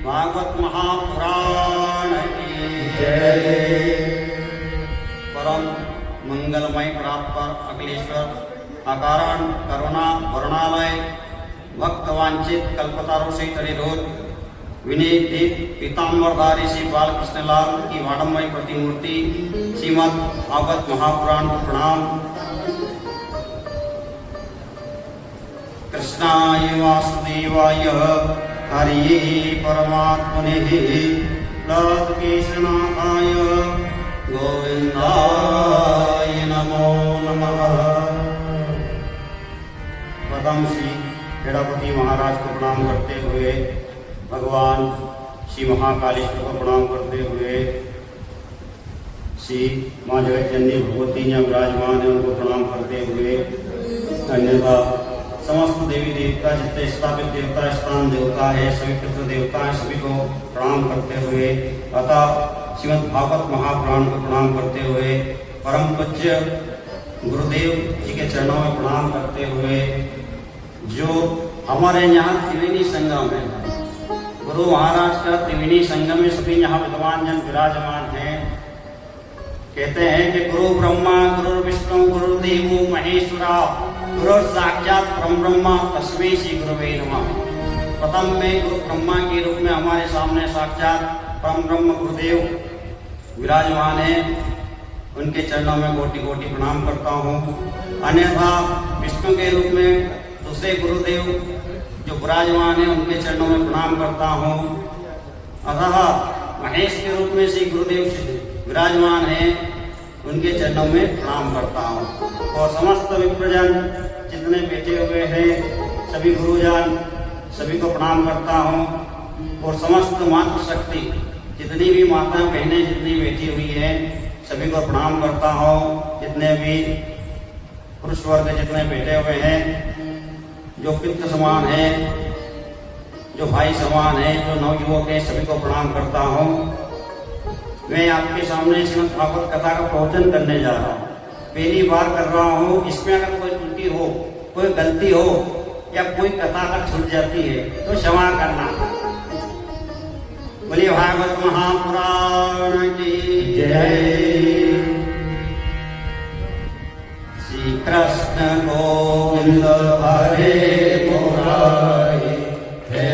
भागवत महापुराण की जय। परम मंगलमय प्राप्त अखिलेश्वर अकारण करुणा वरुणालय भक्तवांचित कल्पतारों से तरिरोध विनीत पीताम्बरधारी श्री बालकृष्णलाल की वाडमय प्रतिमूर्ति श्रीमद् भागवत महापुराण को प्रणाम। कृष्णाय वासुदेवाय हरि परमात्मने प्लवकेशनाथाय गोविंदाय नमो नमः। प्रथम श्री खेड़ापति महाराज को प्रणाम करते हुए, भगवान श्री महाकालेश्वर को प्रणाम करते हुए, श्री माँ जगतजननी भगवती ने विराजमान है उनको प्रणाम करते हुए, अन्यथा समस्त देवी देवता जितने स्थापित देवता स्थान देवता है सभी पितृ देवता है सभी को प्रणाम करते हुए अतः श्रीमद् भागवत महापुराण को प्रणाम करते हुए, परम पूज्य गुरुदेव जी के चरणों में प्रणाम करते हुए, जो हमारे यहाँ त्रिवेणी संगम है, गुरु महाराज का त्रिवेणी संगम में सभी यहाँ विद्वान जन विराजमान हैं। कहते हैं कि गुरु ब्रह्मा गुरु विष्णु गुरु देवो महेश्वरा गुरु साक्षात परम ब्रह्मा तस्मै श्री गुरुवे नमः। प्रथम में गुरु ब्रह्मा के रूप में हमारे सामने साक्षात परम ब्रह्म गुरुदेव विराजमान है, उनके चरणों में कोटि कोटि प्रणाम करता हूँ। अन्यथा विष्णु के रूप में दूसरे गुरुदेव जो विराजमान है उनके चरणों में प्रणाम करता हूँ। अतः महेश के रूप में श्री गुरुदेव विराजमान है, उनके चरणों में प्रणाम करता हूँ। और समस्त विप्रजन जितने बैठे हुए हैं सभी गुरुजन सभी को प्रणाम करता हूँ। और समस्त मातृशक्ति जितनी भी माताएं बहनें जितनी बैठी हुई हैं सभी को प्रणाम करता हूँ। जितने भी पुरुष वर्ग जितने बैठे हुए हैं, जो पितृ समान है, जो भाई समान है, जो नवयुवक है, सभी को प्रणाम करता हूँ। मैं आपके सामने श्रीमद् भागवत कथा का प्रवचन करने जा रहा हूँ, पहली बार कर रहा हूँ। इसमें अगर कोई त्रुटि हो, कोई गलती हो या कोई कथा अगर छूट जाती है तो क्षमा करना। बोलिए भागवत महापुराण की जय। श्री कृष्ण गोविंद हरे मुरारी हे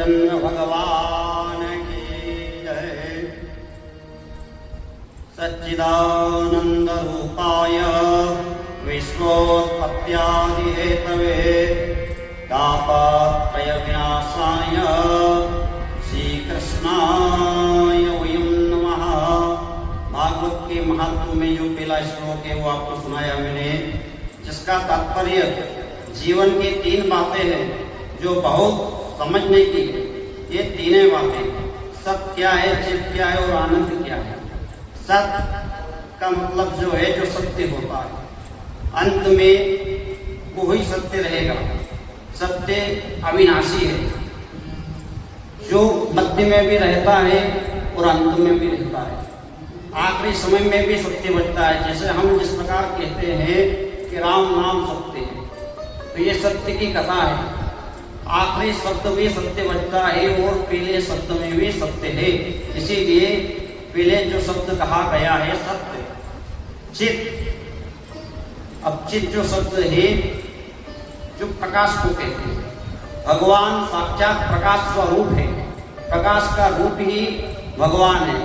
रामचंद्र भगवान की जय। सच्चिदानंद रूपाय विश्वोत्पत्त्यादि हेतवे तापत्रय विनाशाय श्री कृष्णाय वयं नमः। भागवत के महत्व में जो पहला श्लोक है वो आपको सुनाया मैंने, जिसका तात्पर्य जीवन की 3 बातें हैं जो बहुत समझने की है। ये तीनें बातें, सत्य क्या है, चित क्या है और आनंद क्या है। सत्य का मतलब जो है जो सत्य होता है, अंत में वो ही सत्य रहेगा। सत्य अविनाशी है, जो मध्य में भी रहता है और अंत में भी रहता है, आखिरी समय में भी सत्य बचता है। जैसे हम जिस प्रकार कहते हैं कि राम नाम सत्य है, तो ये सत्य की कथा है। आखिरी शब्द भी सत्य बचता है और पहले शब्द में भी सत्य है। इसीलिए पहले जो शब्द कहा गया है सत्य, चित। अब चित जो शब्द है जो प्रकाश को कहते हैं, भगवान साक्षात प्रकाश स्वरूप है। प्रकाश का रूप ही भगवान है।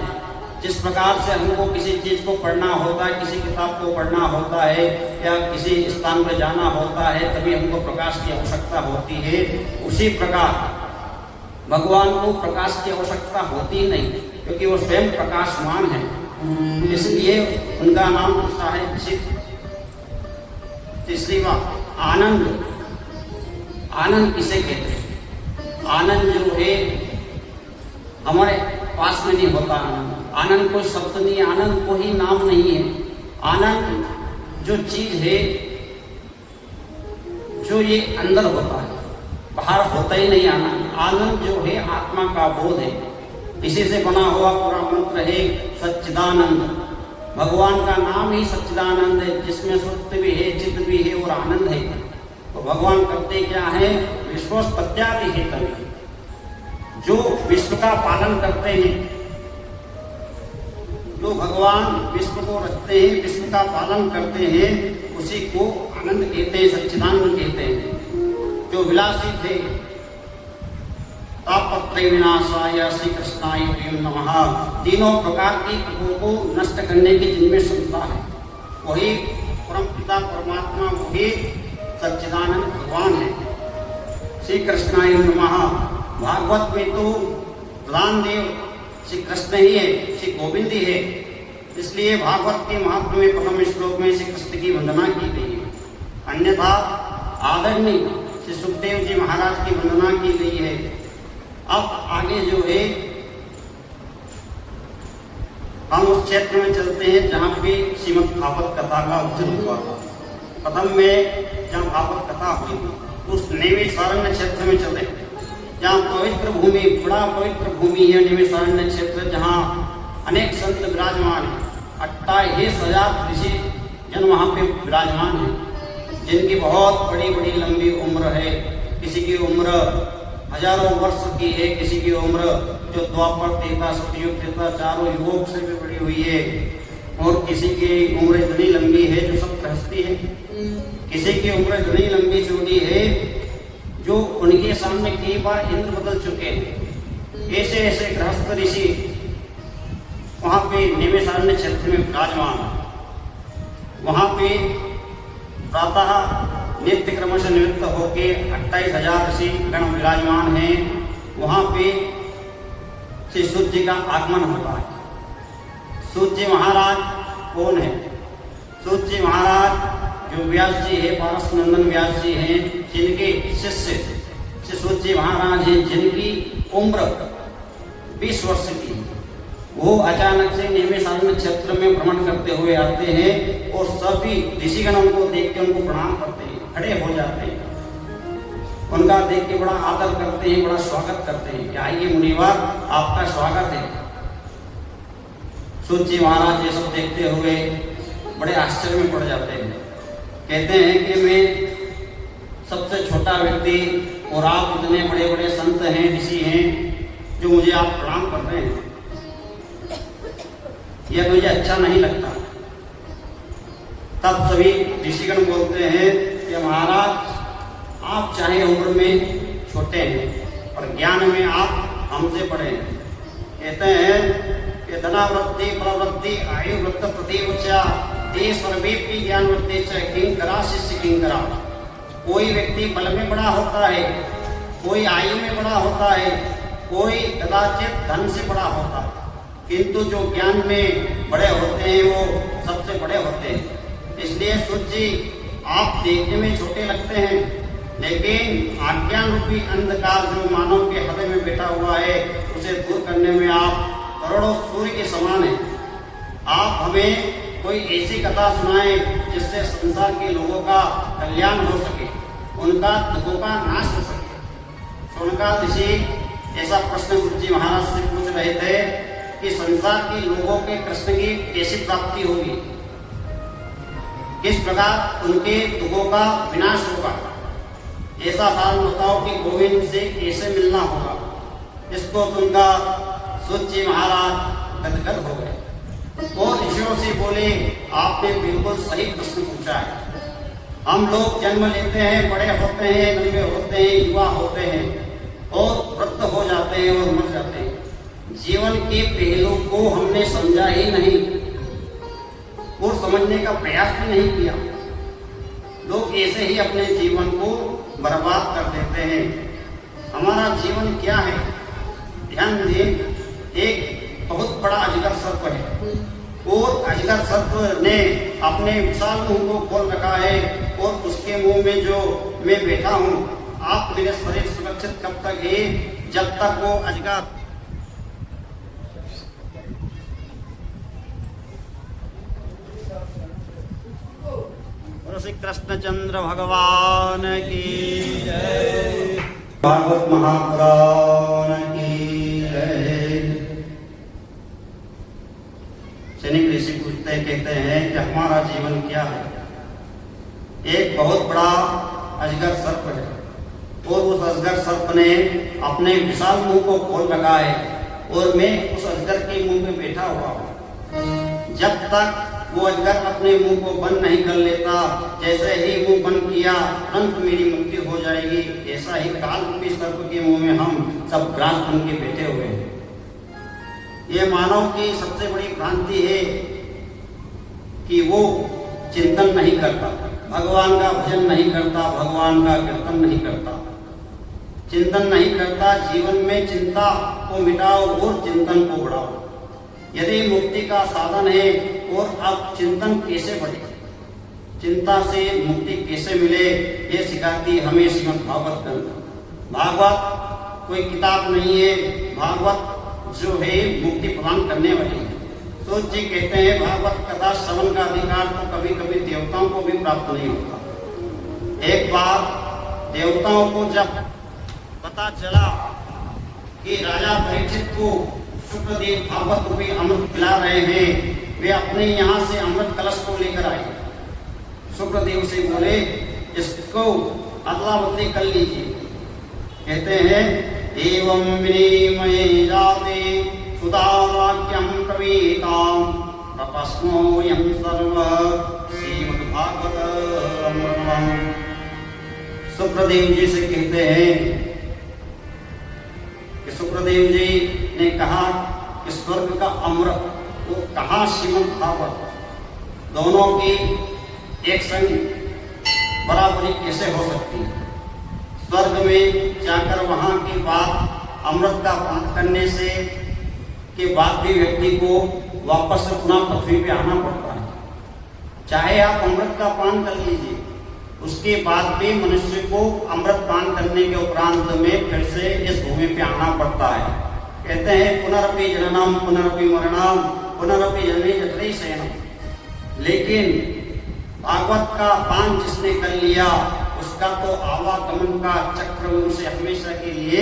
जिस प्रकार से हमको किसी चीज को पढ़ना होता है, किसी किताब को पढ़ना होता है या किसी स्थान पर जाना होता है, तभी हमको प्रकाश की आवश्यकता होती है, उसी प्रकार भगवान को प्रकाश की आवश्यकता होती ही नहीं, क्योंकि वो स्वयं प्रकाशमान है। इसलिए उनका नाम दूसरा है चित। तीसरी बात आनंद। आनंद किसे कहते हैं? आनंद जो है हमारे पास में नहीं होता। आनंद कोई शब्द नहीं, आनंद कोई नाम नहीं है। आनंद जो चीज है जो ये अंदर होता है, बाहर होता ही नहीं। आनंद जो है आत्मा का बोध है। इसी से बना हुआ पूरा मंत्र है सच्चिदानंद। भगवान का नाम ही सच्चिदानंद है, जिसमें सत्य भी है, चित्त भी है और आनंद है। तो भगवान करते क्या है? विश्वोत्पत्त्यादि हेतवे, जो विश्व का पालन करते हैं, जो भगवान विश्व को रचते हैं, विश्व का पालन करते हैं, उसी को आनंद कहते हैं, सच्चिदानंद कहते हैं। जो विलासी थे, तापत्रय विनाशाय श्री कृष्णाय वयं नमः। तीनों प्रकार की तत्वों को नष्ट करने की जिनमें क्षमता है, वही परम पिता परमात्मा, वही सच्चिदानंद भगवान है। श्री कृष्णाय नमः। भागवत में तो प्रधान देव श्री कृष्ण ही है, श्री गोविंद ही है। इसलिए भागवत के महात्म्य में प्रथम श्लोक में श्री कृष्ण की वंदना की गई है। अन्यथा आदरणीय श्री सुखदेव जी महाराज की वंदना की गई है। अब आगे जो है हम उस क्षेत्र में चलते हैं जहाँ पे श्रीमद् भागवत कथा का उद्धार हुआ था। प्रथम में जहाँ भागवत कथा हुई उस नैमिषारण्य क्षेत्र में चले, जहाँ पवित्र भूमि, बड़ा पवित्र भूमि है नैमिषारण्य क्षेत्र, जहाँ अनेक संत विराजमान हैं। 28,000 ऋषि जन वहाँ पे विराजमान हैं, जिनकी बहुत बड़ी बड़ी लंबी उम्र है। किसी की उम्र हजारों वर्ष की है, किसी की उम्र जो द्वापर त्रेता सतयुग त्रेता चारों युगों से भी बड़ी हुई है, और किसी की उम्र इतनी लंबी है जो सब गृहस्थी है। किसी की उम्र इतनी लंबी चौड़ी है जो उनके सामने कई बार इंद्र बदल चुके हैं। ऐसे ऐसे गृहस्थ ऋषि वहाँ पे नैमिषारण्य क्षेत्र में विराजमान। वहाँ पे प्रातः नित्य क्रम से निवृत्त होके 28,000 ऋषि गण विराजमान हैं। वहाँ पे श्री सूर्य जी का आगमन होता है। सूर्य जी महाराज कौन है? सूर्य जी महाराज जो व्यास जी है, पारस नंदन व्यास जी हैं, जिनके शिष्य श्री सूर्य जी महाराज हैं, जिनकी उम्र 20 वर्ष की। वो अचानक से नैमिषारण्य क्षेत्र में भ्रमण करते हुए आते हैं और सभी ऋषिगण उनको देख के उनको प्रणाम करते हैं, खड़े हो जाते हैं, उनका देख के बड़ा आदर करते हैं, बड़ा स्वागत करते हैं कि आइए मुनिवर, आपका स्वागत है। सूर्य जी महाराज ये सब देखते हुए बड़े आश्चर्य में पड़ जाते हैं। कहते हैं कि मैं सबसे छोटा व्यक्ति और आप इतने बड़े बड़े संत हैं, ऋषि हैं, जो मुझे आप प्रणाम कर रहे हैं, यह मुझे अच्छा नहीं लगता। तब सभी ऋषिगण बोलते हैं कि महाराज, आप चाहे उम्र में छोटे हैं और ज्ञान में आप हमसे पढ़े। कहते हैं कि धनावृत्ति प्रवृत्ति आयुवृत्त तदेव च ते सर्वेपि ज्ञानवृत्ति च किंकरा शिष्य किंकरा। कोई व्यक्ति बल में बड़ा होता है, कोई आयु में बड़ा होता है, कोई कदाचित धन से बड़ा होता है, किंतु जो ज्ञान में बड़े होते हैं वो सबसे बड़े होते हैं। इसलिए सूत जी आप देखने में छोटे लगते हैं, लेकिन अज्ञान रूपी अंधकार जो मानव के हृदय में बैठा हुआ है उसे दूर करने में आप करोड़ों सूर्य के समान हैं। आप हमें कोई ऐसी कथा सुनाएं जिससे संसार के लोगों का कल्याण हो सके, उनका दुखों का नाश हो सके। सोनकाल ऋषि ऐसा प्रश्न सूत जी महाराज से पूछ रहे थे कि संसार के लोगों के कृष्ण की कैसी प्राप्ति होगी, किस प्रकार उनके दुखों का विनाश होगा, ऐसा साधन बताओ कि गोविंद से कैसे मिलना होगा। इसको सुनकर सूत जी महाराज गदगद हो गए और ऋषियों से बोले, आपने बिल्कुल सही प्रश्न पूछा है। हम लोग जन्म लेते हैं, बड़े होते हैं, नंगे होते हैं, युवा होते हैं और वृद्ध हो जाते हैं और मर जाते हैं। जीवन के पहलू को हमने समझा ही नहीं और समझने का प्रयास भी नहीं किया। लोग ऐसे ही अपने जीवन को बर्बाद कर देते हैं। हमारा जीवन क्या है, ध्यान दें। एक बहुत बड़ा अजगर सर्प है और अजगर सर्प ने अपने विशाल मुंह को खोल रखा है और उसके मुंह में जो मैं बैठा हूँ, आप मेरे शरीर सुरक्षित कब तक है, जब तक वो अजगर श्री कृष्णचंद्र भगवान की जय, भागवत महापुराण की जय। सैनिक ऋषि पूछते कहते हैं कि हमारा जीवन क्या है। एक बहुत बड़ा अजगर सर्प है और उस अजगर सर्प ने अपने विशाल मुंह को खोल रखा है और मैं उस अजगर के मुंह में बैठा हुआ हूँ। जब तक वो अजगर अपने मुंह को बंद नहीं कर लेता, जैसे ही मुंह बंद किया तुरंत मेरी मृत्यु हो जाएगी। ऐसा ही काल रूपी सर्प के मुंह में हम सब ग्रास बन के बैठे हुए हैं। ये मानव की सबसे बड़ी भ्रांति है कि वो चिंतन नहीं करता, भगवान का भजन नहीं करता, भगवान का कीर्तन नहीं करता, चिंतन नहीं करता। जीवन में चिंता को मिटाओ और चिंतन को बढ़ाओ। यदि मुक्ति का साधन है और अब चिंतन कैसे बढ़े, चिंता से मुक्ति कैसे मिले, ये सिखाती हमें श्रीमद् भागवत ग्रंथ। भागवत कोई किताब नहीं है, भागवत जो है मुक्ति प्रदान करने वाली है। सूत जी कहते हैं भागवत कथा श्रवण का अधिकार तो कभी कभी देवताओं को भी प्राप्त नहीं होता। एक बार देवताओं को जब पता चला कि राजा परीक्षित को शुक्रदेव भागवत रूपी अमृत पिला रहे हैं, वे अपने यहाँ से अमृत कलश को लेकर आए। शुक्रदेव से बोले, इसको अदला बदली कर लीजिए। कहते हैं एवं विनिमये जाते सुधावाक्यम प्रवीताम तपस्मोऽयं सर्व श्रीमद्भागवतम्। शुक्रदेव जी से कहते हैं कि शुक्रदेव जी ने कहा कि स्वर्ग का अमृत वो कहाँ श्रीमद् भागवत, दोनों की एक संग बराबरी कैसे हो सकती है। स्वर्ग में जाकर वहाँ की बात अमृत का पान करने से के बाद भी व्यक्ति को वापस अपना पृथ्वी पे आना पड़ता है। चाहे आप अमृत का पान कर लीजिए, उसके बाद भी मनुष्य को अमृत पान करने के उपरांत में फिर से इस भूमि पे आना पड़ता है। कहते हैं पुनरपि जननम पुनरपि मरणम पुनरपि जननी जठरे शयनम। लेकिन भागवत का पान जिसने कर लिया उसका तो आवागमन का चक्र उनसे हमेशा के लिए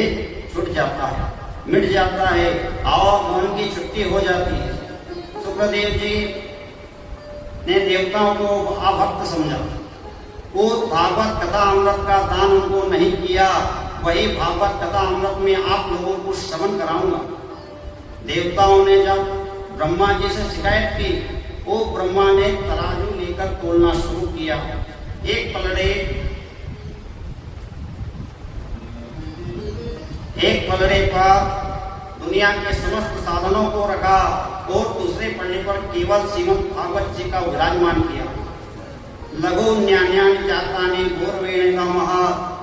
छूट जाता है, मिट जाता है, आवागमन की छुट्टी हो जाती है। शुक्रदेव जी ने देवताओं को अभक्त समझा और भागवत कथा अमृत का दान उनको नहीं किया। वही भागवत कथा अमृत में आप लोगों को श्रवण कराऊंगा। देवताओं ने जब ब्रह्मा जी से शिकायत की, वो ब्रह्मा ने तराजू लेकर तोलना शुरू किया। एक पलड़े एक पलड़े पर दुनिया के समस्त साधनों को रखा और दूसरे पलड़े पर केवल श्रीमद् भागवत जी का विराजमान किया। लघु न्यान्यानि जातानि गौरवेण कामः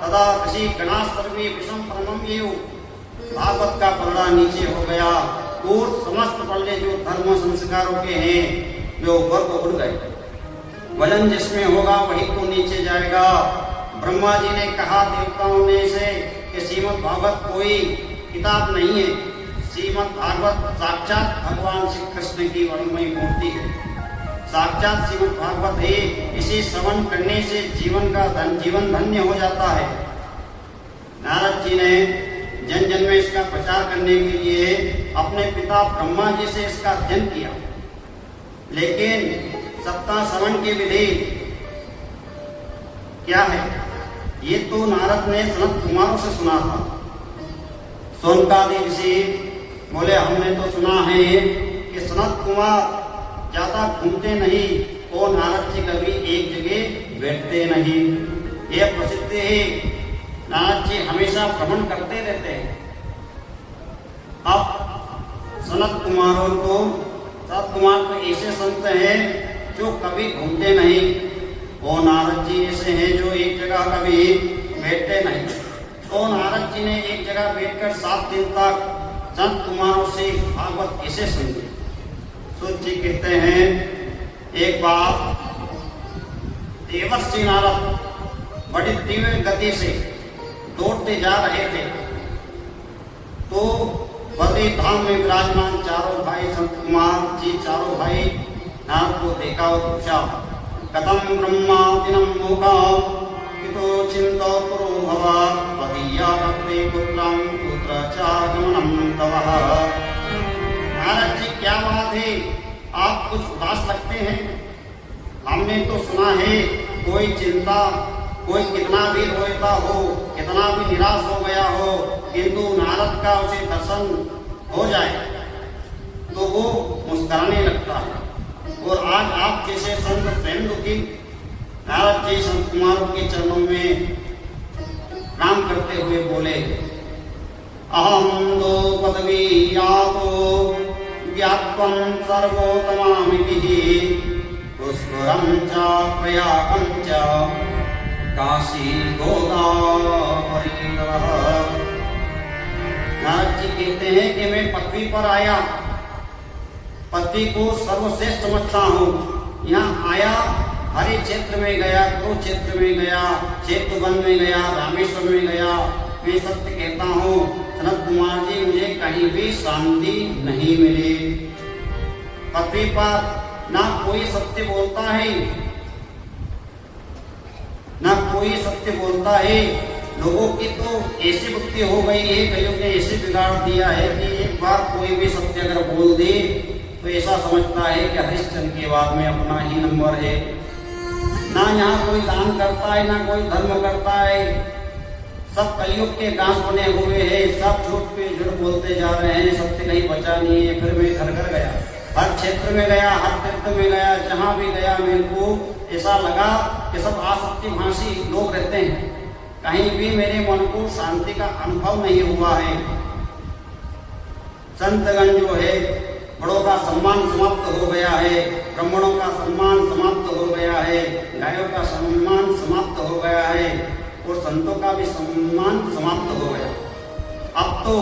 तदा ऋषि गणा सर्वे विषम परमं एव। भागवत का पलड़ा नीचे हो गया और समस्त पल्ले जो धर्म संस्कारों के हैं वे ऊपर को उड़ गए। वजन जिसमें होगा वही तो नीचे जाएगा। ब्रह्मा जी ने कहा देवताओं ने से कि श्रीमद् भागवत कोई किताब नहीं है, श्रीमद् भागवत साक्षात भगवान श्री कृष्ण की वर्णमयी मूर्ति है, साक्षात श्रीमद् भागवत है। इसे श्रवण करने से जीवन धन्य हो जाता है। नारद जी ने जन जन में इसका प्रचार करने के लिए अपने पिता ब्रह्मा जी से इसका अध्ययन किया, लेकिन सप्ताह श्रवण की विधि क्या है ये तो नारद ने सनत कुमारों से सुना था। सोनकादि ऋषि बोले हमने तो सुना है कि सनत कुमार ज्यादा घूमते नहीं और नारद जी कभी एक जगह बैठते नहीं। यह प्रसिद्ध है, नारद जी हमेशा भ्रमण करते रहते हैं। अब सनत कुमार तो ऐसे संत हैं जो कभी घूमते नहीं और नारद जी ऐसे हैं जो एक जगह कभी बैठते नहीं। तो नारद जी ने एक जगह बैठकर 7 दिन तक संत कुमारों से भागवत कैसे सुनी। सूत जी कहते हैं एक बार देवर्षि नारद बड़ी तीव्र गति से दौड़ते जा रहे थे तो बद्री धाम में विराजमान चारों भाई संत कुमार जी चारों भाई नारद को देखा और पूछा कथम ब्रह्मा दिनम मोघम कितो चिंतो पुरो भव पदीया भक्ति पुत्रम पुत्र चागमनम तवः। नारद जी क्या बात है, आप कुछ उदास लगते हैं। हमने तो सुना है कोई चिंता कोई कितना भी रोता हो कितना भी निराश हो गया हो किंतु नारद का उसे दर्शन हो जाए तो वो मुस्कुराने लगता है। और आज आप जैसे संत स्वयं दुखी। नारद जी संत कुमारों के चरणों में प्रणाम करते हुए बोले अहम दो पदवी यातो व्यात्वं सर्वोत्तमामिति पुष्करं च प्रयागं च काशी गोदावरी। नारद जी कहते हैं कि मैं पृथ्वी पर आया, पृथ्वी को सर्वश्रेष्ठ समझता हूँ। यहाँ आया, हरि क्षेत्र में गया, कुरुक्षेत्र में गया, चेतुवन में गया, रामेश्वर में गया। मैं सत्य कहता हूँ सनत कुमार जी मुझे कहीं भी शांति नहीं मिली। पृथ्वी पर ना कोई सत्य बोलता है ना कोई सत्य बोलता है। लोगों की तो ऐसी बुद्धि हो गई है, कईयों ने ऐसे बिगाड़ दिया है कि एक बार कोई भी सत्य अगर बोल दे तो ऐसा समझता है कि हरिश्चंद्र के बाद में अपना ही नंबर है। ना यहाँ कोई दान करता है ना कोई धर्म करता है, सब कलयुग के घास बने हुए हैं, सब झूठ पे झूठ बोलते जा रहे हैं, सत्य कहीं बचा नहीं है। फिर मैं घर घर गया, हर क्षेत्र में गया, हर तीर्थ में गया, जहाँ भी गया मेरे को ऐसा लगा कि सब आसक्ति भाषी लोग रहते हैं, कहीं भी मेरे मन को शांति का अनुभव नहीं हुआ है। संतगण जो है बड़ों का सम्मान समाप्त हो गया है, ब्राह्मणों का सम्मान समाप्त हो गया है, गायों का सम्मान समाप्त हो गया है और संतों का भी सम्मान समाप्त हो गया। अब तो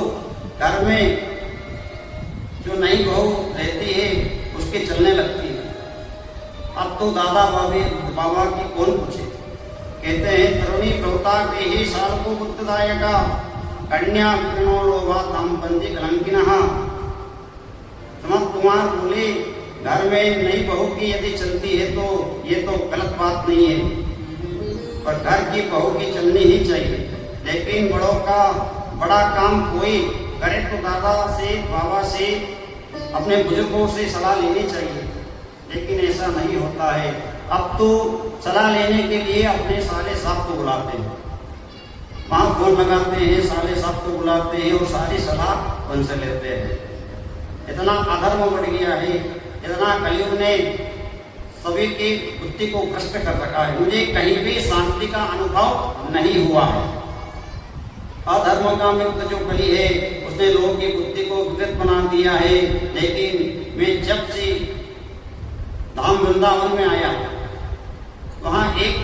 घर में जो नई बहू रहती है उसके चलने लगती है। अब तो दादा बाबा की कौन पूछे। कहते हैं तरुणी प्रवता के ही साल को बुद्धदायका कन्या विघ्नो लोभा धाम बंदी कलंकिनः। समर्थ कुमार बोले घर में नई बहू की यदि चलती है तो ये तो गलत बात नहीं है, पर घर की बहू की चलनी ही चाहिए। लेकिन बड़ों का बड़ा काम कोई करे तो दादा से बाबा से अपने बुजुर्गों से सलाह लेनी चाहिए, लेकिन ऐसा नहीं होता है। अब तो सलाह लेने के लिए अपने साले साहब को बुलाते हैं, वहाँ फोन लगाते हैं, साले साहब को बुलाते हैं और सारी सलाह उनसे लेते हैं। इतना अधर्म बढ़ गया है, इतना कलयुग ने सभी की बुद्धि को भ्रष्ट कर रखा है। मुझे कहीं भी शांति का अनुभव नहीं हुआ है। अधर्म का मित्र जो कली है उसने लोगों की बुद्धि को विकृत बना दिया है। लेकिन मैं जब से धाम वृंदावन में आया वहां एक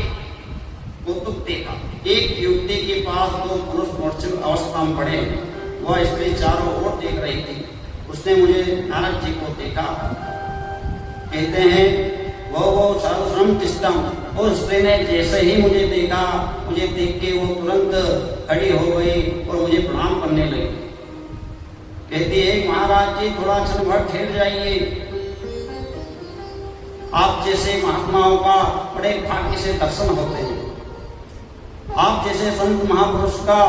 कौतुक देखा। एक युवती के पास दो पुरुष मूर्छित अवस्था में पड़े, वह स्त्री चारों ओर देख रही थी। उसने मुझे नारद जी को देखा, कहते हैं वो चारुश्रम तिष्ठम। और स्त्री ने जैसे ही मुझे देखा, मुझे देख के वो तुरंत खड़ी हो गई और मुझे प्रणाम करने लगी। कहती है महाराज जी थोड़ा क्षण भर ठहर जाइए, आप जैसे महात्माओं का बड़े भाग्य से दर्शन होते हैं। आप जैसे संत महापुरुष का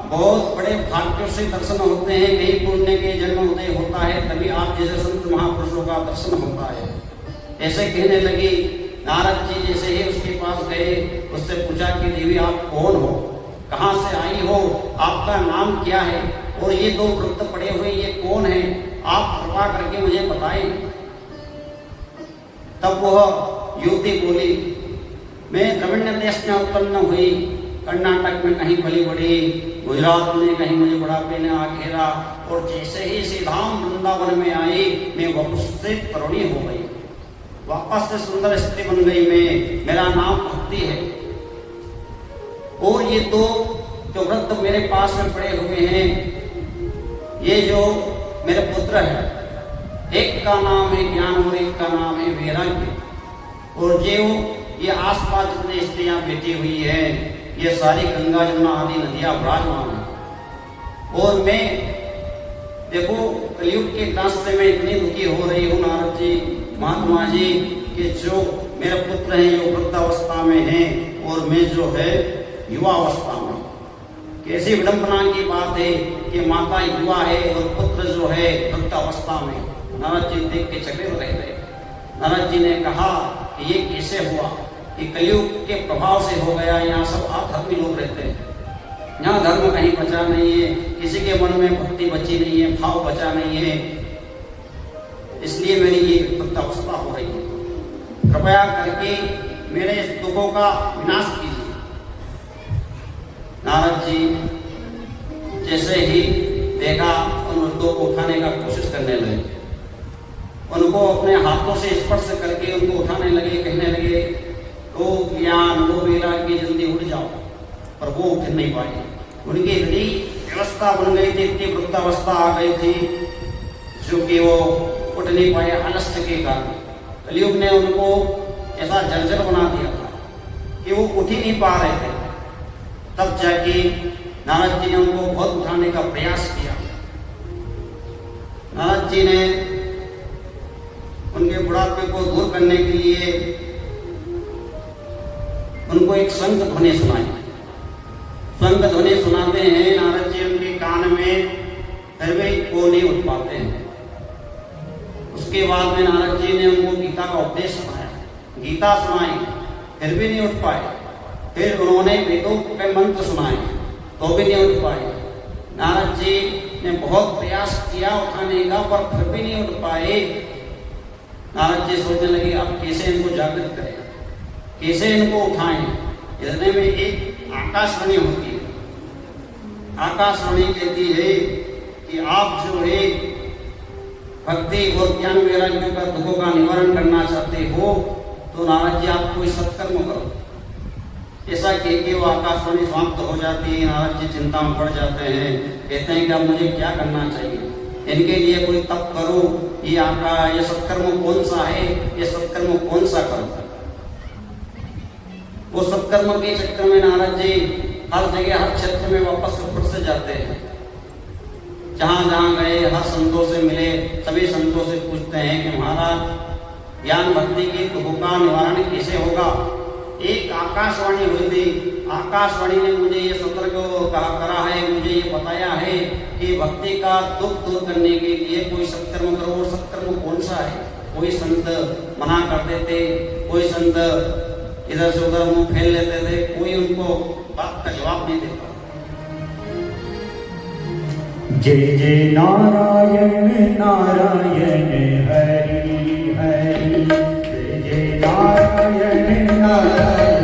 बहुत बड़े भाग्यों से दर्शन होते हैं। कहीं पुण्य के जन्म उदय होता है तभी आप जैसे संत महापुरुषों का दर्शन होता है। ऐसे कहने लगी। नारद जी जैसे ही उसके पास गए, उससे पूछा कि देवी आप कौन हो, कहाँ से आई हो, आपका नाम क्या है और ये दो वृत्त पड़े हुए ये कौन है, आप कृपा करके मुझे बताएं। तब वह युवती बोली, मैं द्रविड़ देश में उत्पन्न हुई, कर्नाटक में कहीं पली बड़ी, गुजरात में कहीं मुझे बुढ़ापे ने आ घेरा और जैसे ही श्रीधाम वृंदावन में आई मैं वापस से तरुणी हो गई, वापस से सुंदर स्त्री बन गई। मैं, मेरा नाम भक्ति है। और ये दो जो वृत्त मेरे पास में पड़े हुए हैं, ये जो मेरे पुत्र है, एक का नाम है ज्ञान और एक का नाम है वैराग्य। और जो ये आसपास जितनी स्त्रियां बैठी हुई है, ये सारी गंगा जमुना आदि नदियां विराजमान है। और मैं देखो कलयुग के दास से मैं इतनी दुखी हो रही हूँ नारद जी, महात्मा जी, कि जो मेरे पुत्र हैं जो वृद्धावस्था में हैं और मैं जो है युवा अवस्था में। कैसी विडंबना की बात है कि माता युवा है और पुत्र जो है वृद्धावस्था में। नारद जी देख के चकित रह गए। नारद जी ने कहा कि ये कैसे हुआ, कि कलयुग के प्रभाव से हो गया। यहाँ सब अधर्मी लोग रहते हैं, यहाँ धर्म कहीं बचा नहीं है, किसी के मन में भक्ति बची नहीं है, भाव बचा नहीं है, इसलिए मेरी ये वृद्धावस्था हो रही है। कृपया करके मेरे इस दुखों का विनाश कीजिए। नारद जी जैसे ही देखा उन वृद्धों को उठाने का कोशिश करने लगे, उनको अपने हाथों से स्पर्श करके उनको उठाने लगे, कहने लगे तो ज्ञान वो वैराग्य जल्दी उठ जाओ, पर वो उठ नहीं पाए। उनकी इतनी व्यवस्था बन गई थी, इतनी वृद्धावस्था आ गई थी जो कि वो उठ नहीं पाए आलस्य के कारण। कलयुग ने उनको ऐसा जर्जर बना दिया था कि वो उठ ही नहीं पा रहे थे। तब जाके नारद जी ने उनको बहुत उठाने का प्रयास किया। नारद जी ने उनके बुढ़ापे को दूर करने के लिए उनको एक शंख ध्वनि सुनाई। शंख ध्वनि सुनाते हैं नारद जी उनके कान में, फिर भी वो नहीं उठ पाते हैं। उसके बाद में नारद जी ने उनको गीता का उपदेश सुनाया, गीता सुनाई, फिर भी नहीं उठ पाए। फिर उन्होंने वेदों के मंत्र सुनाए तो भी नहीं उठ पाए। नारद जी ने बहुत प्रयास किया उठाने का, पर फिर भी नहीं उठ पाए। नारद जी सोचने लगे अब कैसे इनको जागृत करें, कैसे इनको उठाएं। इतने में एक आकाशवाणी होती है। आकाशवाणी कहती है कि आप जो है भक्ति और ज्ञान वैराग्य का दुखों का निवारण करना चाहते हो तो नारद जी आप कोई सत्कर्म करो। ऐसा कह के वो आकाशवाणी समाप्त हो जाती है। नारद जी चिंता में पड़ जाते हैं, कहते हैं कि अब मुझे क्या करना चाहिए, इनके लिए कोई तप करो, ये सत्कर्म कौन सा है, ये सत्कर्म कौन सा करो। वो सत्कर्म के चक्कर में नारद जी हर जगह हर क्षेत्र में वापस फिर से जाते हैं। जहां जहां गए हर संतों से मिले, सभी संतों से पूछते हैं कि महाराज ज्ञान भक्ति की दुखों का निवारण कैसे होगा। एक आकाशवाणी हुई थी, आकाशवाणी ने मुझे ये सतर्क करा है, मुझे ये बताया है कि भक्ति का दुख दूर करने के लिए कोई सत्कर्म करो। और सत्कर्म कौन सा है। कोई संत मना करते थे, कोई संत इधर से उधर मुंह फेर लेते थे, कोई उनको बात का जवाब नहीं देता। जय जय नारायण नारायण हरि हरि, जय जय नारायण नारायण